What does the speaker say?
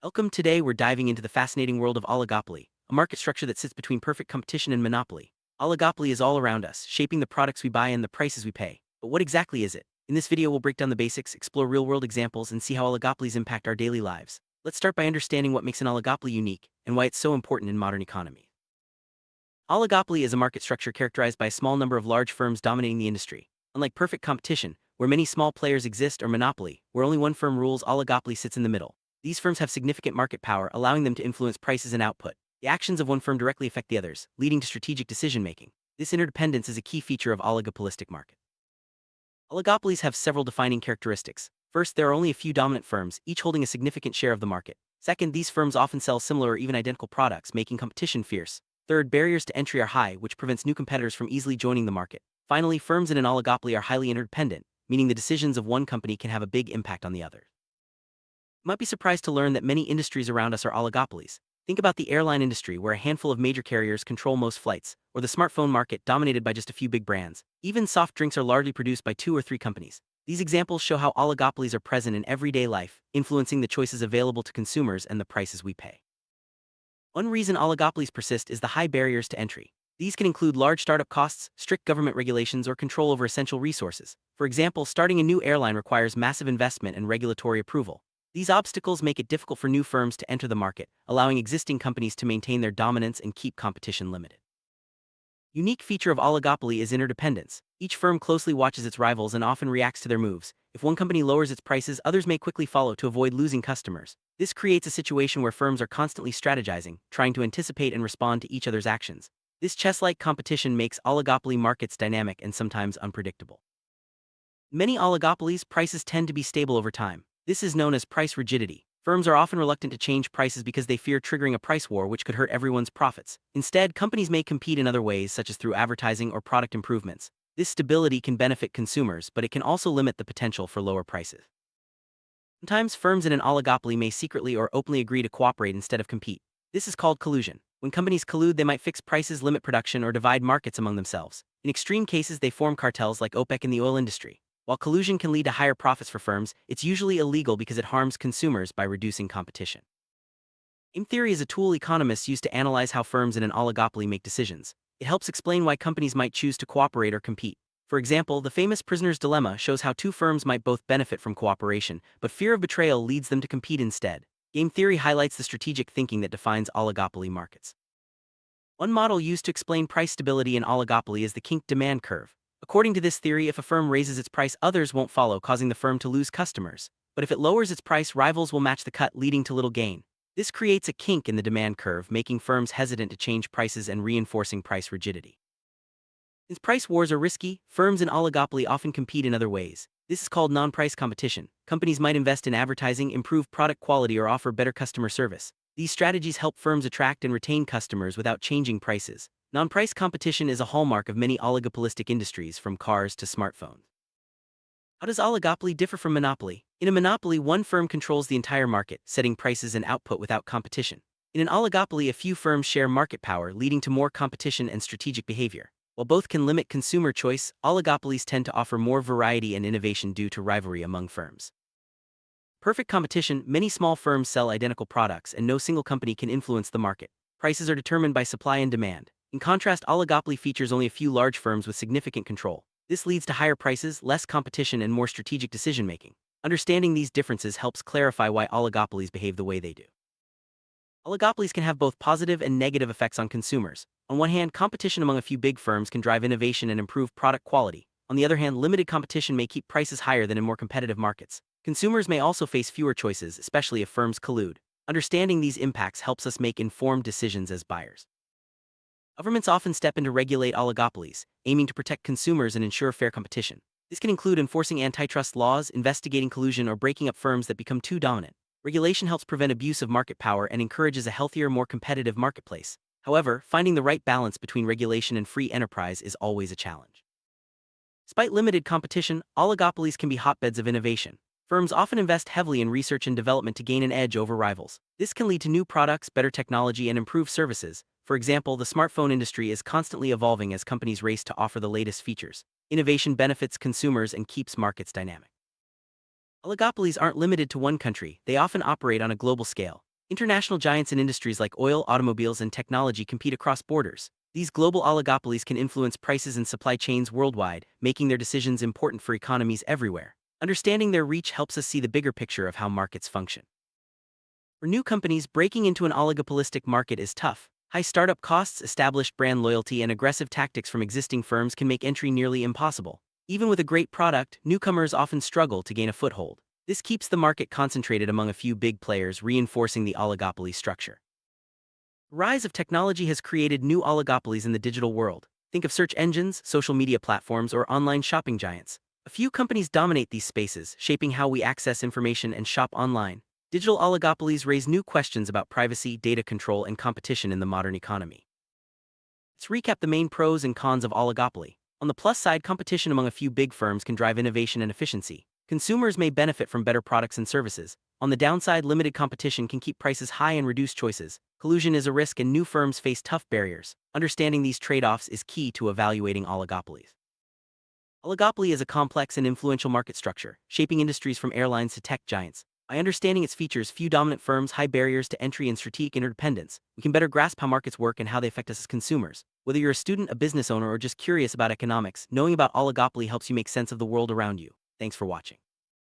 Welcome. Today we're diving into the fascinating world of oligopoly, a market structure that sits between perfect competition and monopoly. Oligopoly is all around us, shaping the products we buy and the prices we pay. But what exactly is it? In this video we'll break down the basics, explore real-world examples, and see how oligopolies impact our daily lives. Let's start by understanding what makes an oligopoly unique, and why it's so important in modern economy. Oligopoly is a market structure characterized by a small number of large firms dominating the industry. Unlike perfect competition, where many small players exist, or monopoly, where only one firm rules, oligopoly sits in the middle. These firms have significant market power, allowing them to influence prices and output. The actions of one firm directly affect the others, leading to strategic decision-making. This interdependence is a key feature of oligopolistic market. Oligopolies have several defining characteristics. First, there are only a few dominant firms, each holding a significant share of the market. Second, these firms often sell similar or even identical products, making competition fierce. Third, barriers to entry are high, which prevents new competitors from easily joining the market. Finally, firms in an oligopoly are highly interdependent, meaning the decisions of one company can have a big impact on the other. You might be surprised to learn that many industries around us are oligopolies. Think about the airline industry, where a handful of major carriers control most flights, or the smartphone market, dominated by just a few big brands. Even soft drinks are largely produced by 2 or 3 companies. These examples show how oligopolies are present in everyday life, influencing the choices available to consumers and the prices we pay. One reason oligopolies persist is the high barriers to entry. These can include large startup costs, strict government regulations, or control over essential resources. For example, starting a new airline requires massive investment and regulatory approval. These obstacles make it difficult for new firms to enter the market, allowing existing companies to maintain their dominance and keep competition limited. Unique feature of oligopoly is interdependence. Each firm closely watches its rivals and often reacts to their moves. If one company lowers its prices, others may quickly follow to avoid losing customers. This creates a situation where firms are constantly strategizing, trying to anticipate and respond to each other's actions. This chess-like competition makes oligopoly markets dynamic and sometimes unpredictable. In many oligopolies, prices tend to be stable over time. This is known as price rigidity. Firms are often reluctant to change prices because they fear triggering a price war, which could hurt everyone's profits. Instead, companies may compete in other ways, such as through advertising or product improvements. This stability can benefit consumers, but it can also limit the potential for lower prices. Sometimes firms in an oligopoly may secretly or openly agree to cooperate instead of compete. This is called collusion. When companies collude, they might fix prices, limit production, or divide markets among themselves. In extreme cases, they form cartels like OPEC in the oil industry. While collusion can lead to higher profits for firms, it's usually illegal because it harms consumers by reducing competition. Game theory is a tool economists use to analyze how firms in an oligopoly make decisions. It helps explain why companies might choose to cooperate or compete. For example, the famous prisoner's dilemma shows how two firms might both benefit from cooperation, but fear of betrayal leads them to compete instead. Game theory highlights the strategic thinking that defines oligopoly markets. One model used to explain price stability in oligopoly is the kink demand curve. According to this theory, if a firm raises its price, others won't follow, causing the firm to lose customers. But if it lowers its price, rivals will match the cut, leading to little gain. This creates a kink in the demand curve, making firms hesitant to change prices and reinforcing price rigidity. Since price wars are risky, firms in oligopoly often compete in other ways. This is called non-price competition. Companies might invest in advertising, improve product quality, or offer better customer service. These strategies help firms attract and retain customers without changing prices. Non-price competition is a hallmark of many oligopolistic industries, from cars to smartphones. How does oligopoly differ from monopoly? In a monopoly, one firm controls the entire market, setting prices and output without competition. In an oligopoly, a few firms share market power, leading to more competition and strategic behavior. While both can limit consumer choice, oligopolies tend to offer more variety and innovation due to rivalry among firms. Perfect competition: many small firms sell identical products, and no single company can influence the market. Prices are determined by supply and demand. In contrast, oligopoly features only a few large firms with significant control. This leads to higher prices, less competition, and more strategic decision-making. Understanding these differences helps clarify why oligopolies behave the way they do. Oligopolies can have both positive and negative effects on consumers. On one hand, competition among a few big firms can drive innovation and improve product quality. On the other hand, limited competition may keep prices higher than in more competitive markets. Consumers may also face fewer choices, especially if firms collude. Understanding these impacts helps us make informed decisions as buyers. Governments often step in to regulate oligopolies, aiming to protect consumers and ensure fair competition. This can include enforcing antitrust laws, investigating collusion, or breaking up firms that become too dominant. Regulation helps prevent abuse of market power and encourages a healthier, more competitive marketplace. However, finding the right balance between regulation and free enterprise is always a challenge. Despite limited competition, oligopolies can be hotbeds of innovation. Firms often invest heavily in research and development to gain an edge over rivals. This can lead to new products, better technology, and improved services. For example, the smartphone industry is constantly evolving as companies race to offer the latest features. Innovation benefits consumers and keeps markets dynamic. Oligopolies aren't limited to one country, they often operate on a global scale. International giants in industries like oil, automobiles, and technology compete across borders. These global oligopolies can influence prices and supply chains worldwide, making their decisions important for economies everywhere. Understanding their reach helps us see the bigger picture of how markets function. For new companies, breaking into an oligopolistic market is tough. High startup costs, established brand loyalty, and aggressive tactics from existing firms can make entry nearly impossible. Even with a great product, newcomers often struggle to gain a foothold. This keeps the market concentrated among a few big players, reinforcing the oligopoly structure. The rise of technology has created new oligopolies in the digital world. Think of search engines, social media platforms, or online shopping giants. A few companies dominate these spaces, shaping how we access information and shop online. Digital oligopolies raise new questions about privacy, data control, and competition in the modern economy. Let's recap the main pros and cons of oligopoly. On the plus side, competition among a few big firms can drive innovation and efficiency. Consumers may benefit from better products and services. On the downside, limited competition can keep prices high and reduce choices. Collusion is a risk and new firms face tough barriers. Understanding these trade-offs is key to evaluating oligopolies. Oligopoly is a complex and influential market structure, shaping industries from airlines to tech giants. By understanding its features, few dominant firms, high barriers to entry, and strategic interdependence, we can better grasp how markets work and how they affect us as consumers. Whether you're a student, a business owner, or just curious about economics, knowing about oligopoly helps you make sense of the world around you. Thanks for watching.